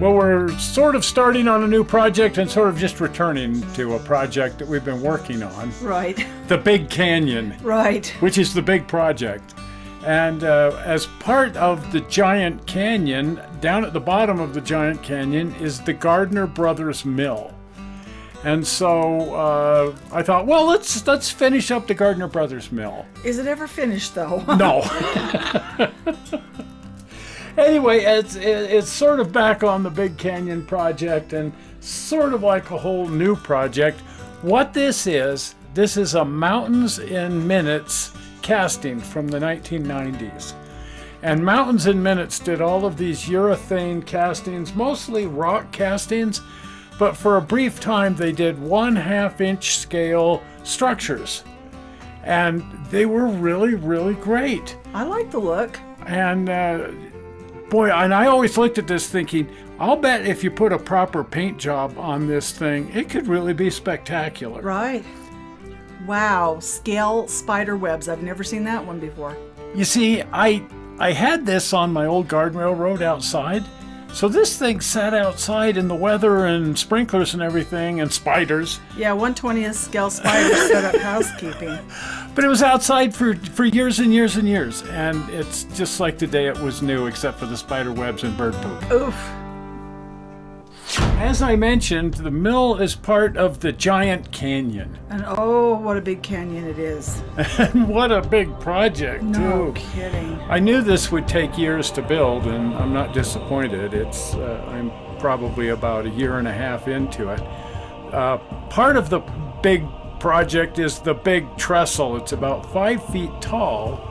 Well, we're sort of starting on a new project and sort of just returning to a project that we've been working on. Right. The Big Canyon. Right. Which is the big project. And as part of the giant canyon, down at the bottom of the giant canyon is the Gardner Brothers mill. And so I thought, well, let's finish up the Gardner Brothers mill. Is it ever finished, though? No. Anyway, it's sort of back on the Big Canyon project and sort of like a whole new project. What this is a Mountains in Minutes casting from the 1990s. And Mountains in Minutes did all of these urethane castings, mostly rock castings, but for a brief time they did 1/2 inch scale structures. And they were really, really great. I like the look. And boy, and I always looked at this thinking, I'll bet if you put a proper paint job on this thing, it could really be spectacular. Right. Wow, scale spider webs. I've never seen that one before. You see, I had this on my old guardrail road outside. So this thing sat outside in the weather and sprinklers and everything and spiders. Yeah, 1/20th scale spiders set up housekeeping. But it was outside for years and years and years. And it's just like the day it was new, except for the spider webs and bird poop. Oof. As I mentioned, the mill is part of the giant canyon. And oh, what a big canyon it is. And what a big project, No too. kidding. I knew this would take years to build, and I'm not disappointed. I'm probably about 1.5 years into it. Part of the big project is the big trestle. It's about 5 feet tall.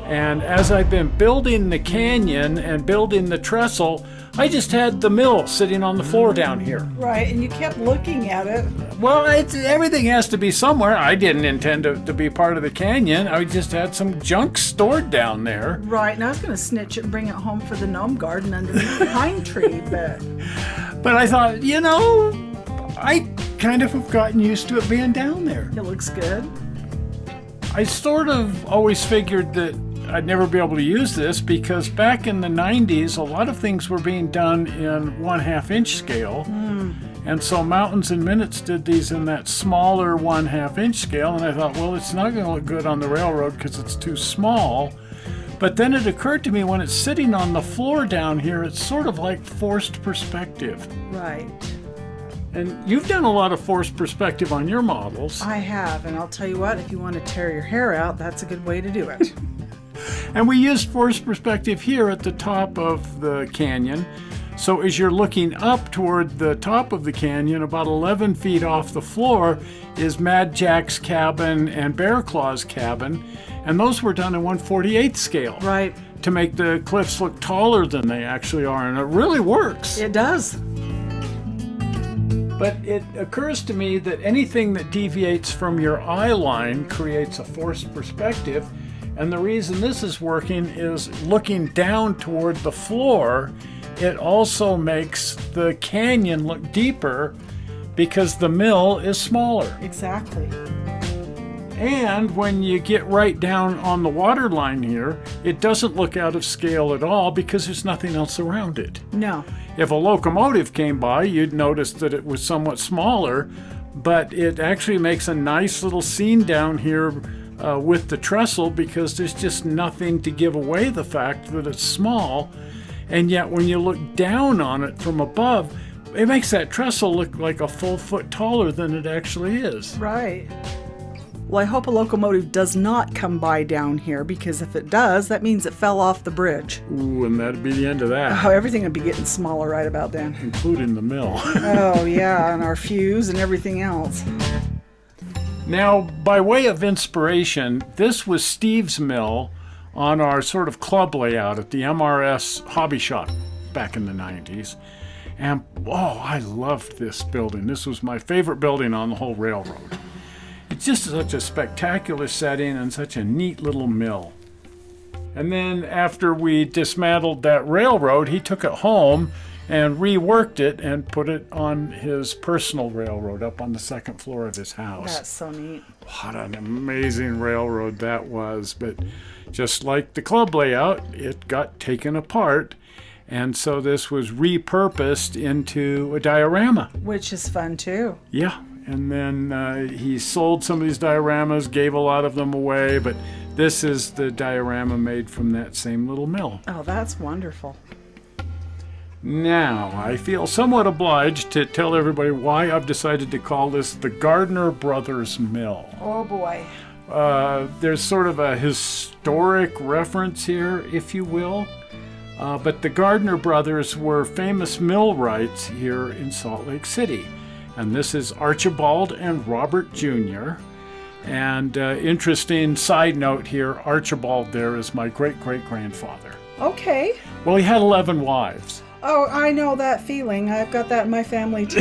And as I've been building the canyon and building the trestle, I just had the mill sitting on the floor down here. Right, and you kept looking at it. Well, everything has to be somewhere. I didn't intend to be part of the canyon. I just had some junk stored down there. Right, and I was going to snitch it and bring it home for the gnome garden underneath the pine tree, But I thought, I kind of have gotten used to it being down there. it looks good. I sort of always figured that I'd never be able to use this because back in the 90s, a lot of things were being done in 1/2 inch scale. And so Mountains in Minutes did these in that smaller 1/2 inch scale. And I thought, well, it's not going to look good on the railroad because it's too small. But then it occurred to me when it's sitting on the floor down here, it's sort of like forced perspective. Right. And you've done a lot of forced perspective on your models. I have, and I'll tell you what, if you want to tear your hair out, that's a good way to do it. And we used forced perspective here at the top of the canyon. So as you're looking up toward the top of the canyon, about 11 feet off the floor, is Mad Jack's cabin and Bear Claw's cabin. And those were done in 1/48 scale. Right. To make the cliffs look taller than they actually are. And it really works. It does. But it occurs to me that anything that deviates from your eye line creates a forced perspective. And the reason this is working is looking down toward the floor, it also makes the canyon look deeper because the mill is smaller. Exactly. And when you get right down on the water line here, it doesn't look out of scale at all because there's nothing else around it. No. If a locomotive came by, you'd notice that it was somewhat smaller, but it actually makes a nice little scene down here with the trestle because there's just nothing to give away the fact that it's small. And yet when you look down on it from above, it makes that trestle look like a full foot taller than it actually is. Right. Well, I hope a locomotive does not come by down here, because if it does, that means it fell off the bridge. Ooh, and that'd be the end of that. Oh, everything would be getting smaller right about then. Including the mill. Oh, yeah, and our fuse and everything else. Now, by way of inspiration, this was Steve's mill on our sort of club layout at the MRS hobby shop back in the 90s. And, oh, I loved this building. This was my favorite building on the whole railroad. It's just such a spectacular setting and such a neat little mill. And then after we dismantled that railroad, he took it home and reworked it and put it on his personal railroad up on the second floor of his house. That's so neat. What an amazing railroad that was. But just like the club layout, it got taken apart. And so this was repurposed into a diorama. Which is fun too. Yeah, and then he sold some of these dioramas, gave a lot of them away, but this is the diorama made from that same little mill. Oh, that's wonderful. Now, I feel somewhat obliged to tell everybody why I've decided to call this the Gardner Brothers Mill. Oh boy. There's sort of a historic reference here, if you will. But the Gardner brothers were famous millwrights here in Salt Lake City. And this is Archibald and Robert Jr. And interesting side note here, Archibald there is my great-great-grandfather. Okay. Well, he had 11 wives. Oh, I know that feeling. I've got that in my family too.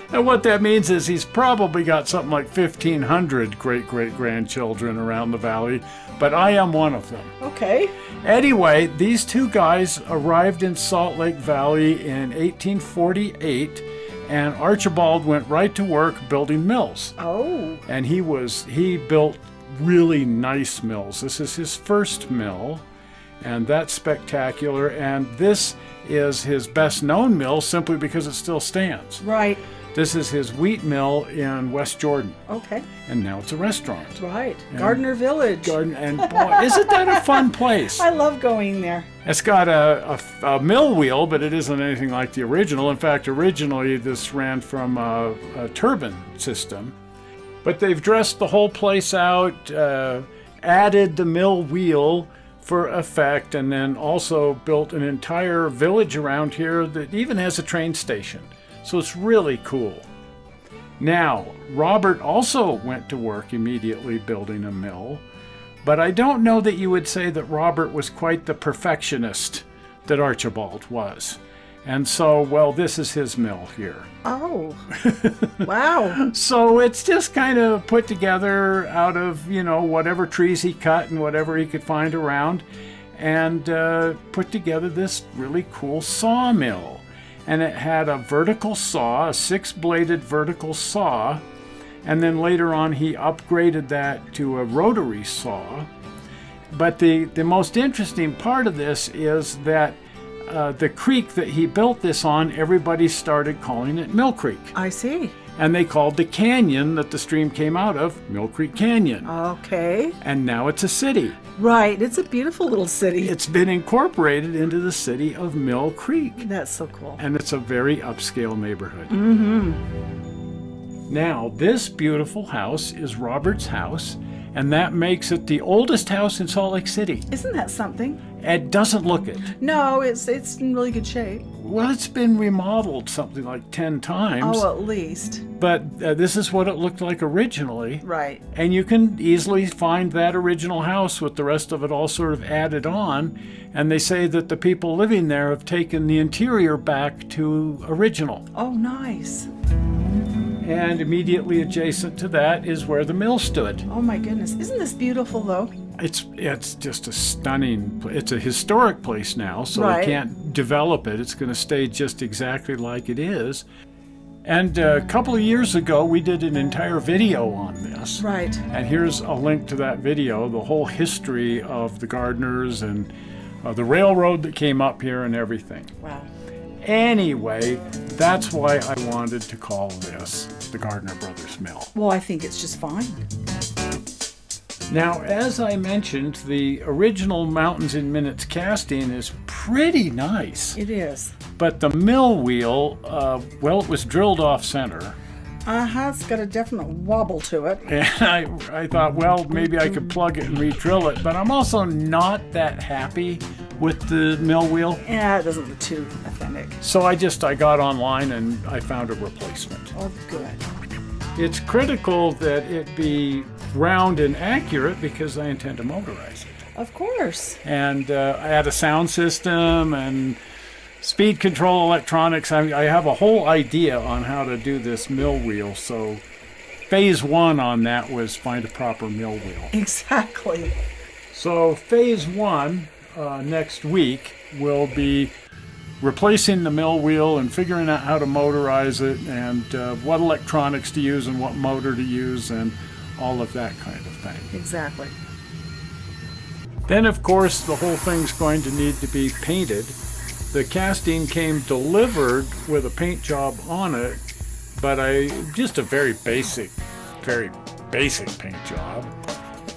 And what that means is he's probably got something like 1,500 great-great-grandchildren around the valley, but I am one of them. Okay. Anyway, these two guys arrived in Salt Lake Valley in 1848, and Archibald went right to work building mills. Oh. And he built really nice mills. This is his first mill, and that's spectacular. And this is his best known mill simply because it still stands. Right. This is his wheat mill in West Jordan. Okay. And now it's a restaurant. Right. Gardner Village. And boy, isn't that a fun place? I love going there. It's got a mill wheel, but it isn't anything like the original. In fact, originally this ran from a turbine system. But they've dressed the whole place out, added the mill wheel for effect, and then also built an entire village around here that even has a train station. So it's really cool. Now, Robert also went to work immediately building a mill, but I don't know that you would say that Robert was quite the perfectionist that Archibald was. And so, well, this is his mill here. Oh, wow. So it's just kind of put together out of, whatever trees he cut and whatever he could find around, and put together this really cool sawmill. And it had a vertical saw, a 6-bladed vertical saw, and then later on he upgraded that to a rotary saw. But the most interesting part of this is that the creek that he built this on, everybody started calling it Mill Creek. I see. And they called the canyon that the stream came out of Mill Creek Canyon. Okay. And now it's a city. Right. It's a beautiful little city. It's been incorporated into the city of Mill Creek. That's so cool. And it's a very upscale neighborhood. Mm-hmm. Now, this beautiful house is Robert's house, and that makes it the oldest house in Salt Lake City. Isn't that something? It doesn't look it. No, it's in really good shape. Well, it's been remodeled something like 10 times. Oh, at least. But this is what it looked like originally. Right. And you can easily find that original house with the rest of it all sort of added on. And they say that the people living there have taken the interior back to original. Oh, nice. And immediately adjacent to that is where the mill stood. Oh my goodness. Isn't this beautiful though? It's just a stunning, it's a historic place now, so Right. they can't develop it. It's going to stay just exactly like it is. And a couple of years ago, we did an entire video on this. Right. And here's a link to that video, the whole history of the Gardners and the railroad that came up here and everything. Wow. Anyway, that's why I wanted to call this the Gardner Brothers Mill. Well, I think it's just fine. Now, as I mentioned, the original Mountains in Minutes casting is pretty nice. It is. But the mill wheel, well, it was drilled off center. It's got a definite wobble to it. And I thought, well, maybe I could plug it and re-drill it. But I'm also not that happy with the mill wheel. Yeah, it doesn't look too authentic. So I got online and I found a replacement. Oh, good. It's critical that it be round and accurate because I intend to motorize it. Of course. And I had a sound system and speed control electronics. I have a whole idea on how to do this mill wheel. So phase 1 on that was find a proper mill wheel. Exactly. So phase 1 next week will be replacing the mill wheel and figuring out how to motorize it and what electronics to use and what motor to use and all of that kind of thing. Exactly. Then, of course, the whole thing's going to need to be painted. The casting came delivered with a paint job on it, but just a very basic paint job.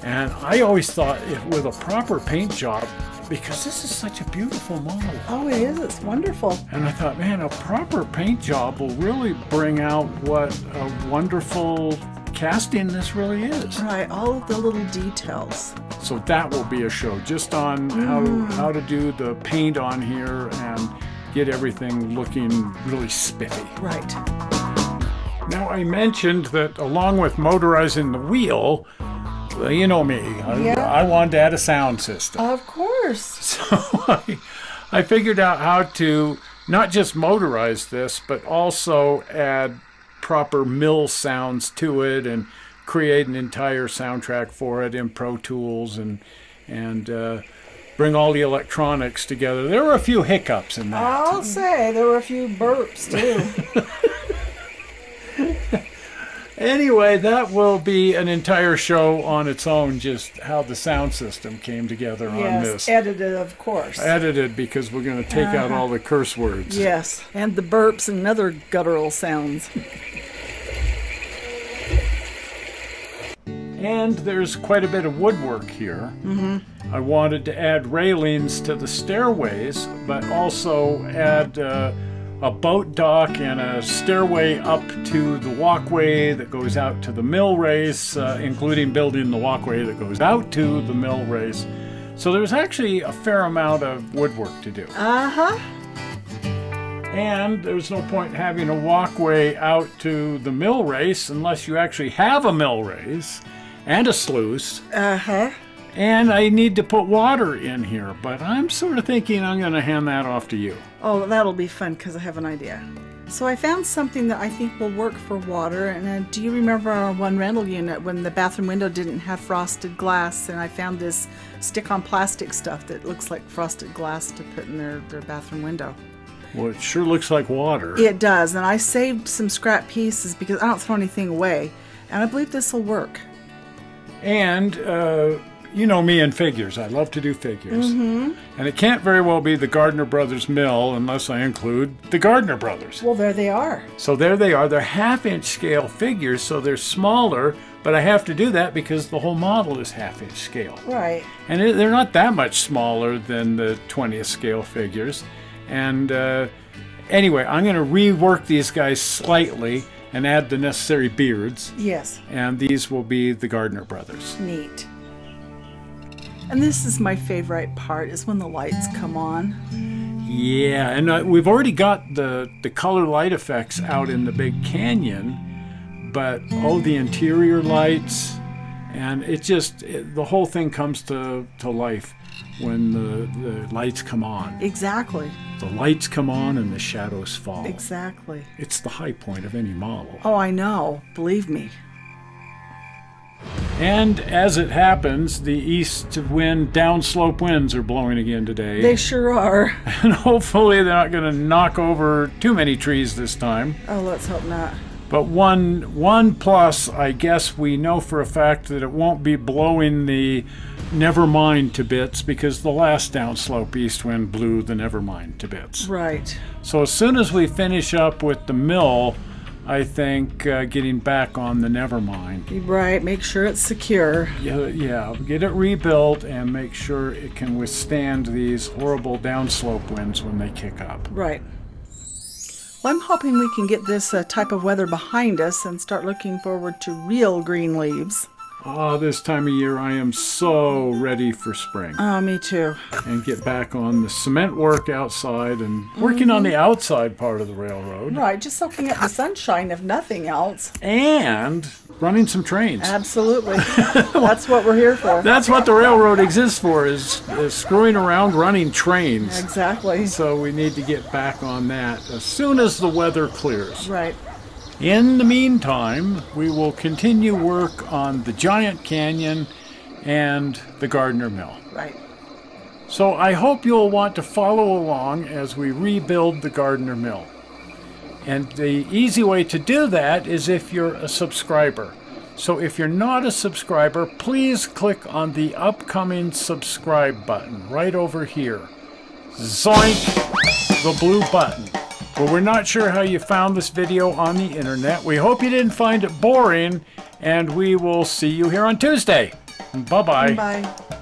And I always thought with a proper paint job, because this is such a beautiful model. Oh, it is. It's wonderful. And I thought, man, a proper paint job will really bring out what a wonderful casting this really is. Right, all of the little details. So that will be a show just on how to do the paint on here and get everything looking really spiffy. Right. Now, I mentioned that along with motorizing the wheel, you know me, I wanted to add a sound system. Of course. So I figured out how to not just motorize this, but also add proper mill sounds to it and create an entire soundtrack for it in Pro Tools and bring all the electronics together. There were a few hiccups in that. I'll say there were a few burps too. Anyway, that will be an entire show on its own, just how the sound system came together on this. Yes, edited, of course. Edited, because we're going to take out all the curse words. Yes, and the burps and other guttural sounds. And there's quite a bit of woodwork here. I wanted to add railings to the stairways, but also add a boat dock and a stairway up to the walkway that goes out to the mill race, including building the walkway that goes out to the mill race. So there's actually a fair amount of woodwork to do. And there's no point having a walkway out to the mill race unless you actually have a mill race and a sluice. And I need to put water in here, but I'm sort of thinking I'm going to hand that off to you. Oh, that'll be fun because I have an idea. So I found something that I think will work for water. And do you remember our one rental unit when the bathroom window didn't have frosted glass? And I found this stick-on plastic stuff that looks like frosted glass to put in their bathroom window. Well, it sure looks like water. It does. And I saved some scrap pieces because I don't throw anything away. And I believe this will work. And you know me and figures. I love to do figures. And it can't very well be the Gardner Brothers mill unless I include the Gardner Brothers. Well, there they are. So there they are. They're half-inch scale figures, so they're smaller, but I have to do that because the whole model is half-inch scale. Right. And they're not that much smaller than the 20th scale figures. And anyway, I'm going to rework these guys slightly and add the necessary beards. Yes. And these will be the Gardner Brothers. Neat. And this is my favorite part, is when the lights come on. Yeah, and we've already got the color light effects out in the big canyon, but the interior lights, and the whole thing comes to life when the lights come on. Exactly. The lights come on and the shadows fall. Exactly. It's the high point of any model. Oh, I know. Believe me. And as it happens, the east wind, downslope winds are blowing again today. They sure are. And hopefully they're not going to knock over too many trees this time. Oh, let's hope not. But one plus, I guess we know for a fact that it won't be blowing the Nevermind to bits because the last downslope east wind blew the Nevermind to bits. Right. So as soon as we finish up with the mill, I think getting back on the Nevermind. Right, make sure it's secure. Yeah, get it rebuilt and make sure it can withstand these horrible downslope winds when they kick up. Right. Well, I'm hoping we can get this type of weather behind us and start looking forward to real green leaves. This time of year I am so ready for spring. Oh, me too. And get back on the cement work outside and working on the outside part of the railroad. Right, just soaking up the sunshine if nothing else. And running some trains. Absolutely. That's what we're here for. That's what the railroad exists for, is screwing around running trains. Exactly. So we need to get back on that as soon as the weather clears. Right. In the meantime, we will continue work on the Giant Canyon and the Gardner Mill. Right. So I hope you'll want to follow along as we rebuild the Gardner Mill. And the easy way to do that is if you're a subscriber. So if you're not a subscriber, please click on the upcoming subscribe button right over here. Zoink! the blue button. But we're not sure how you found this video on the internet. We hope you didn't find it boring, and we will see you here on Tuesday. Bye-bye. Bye.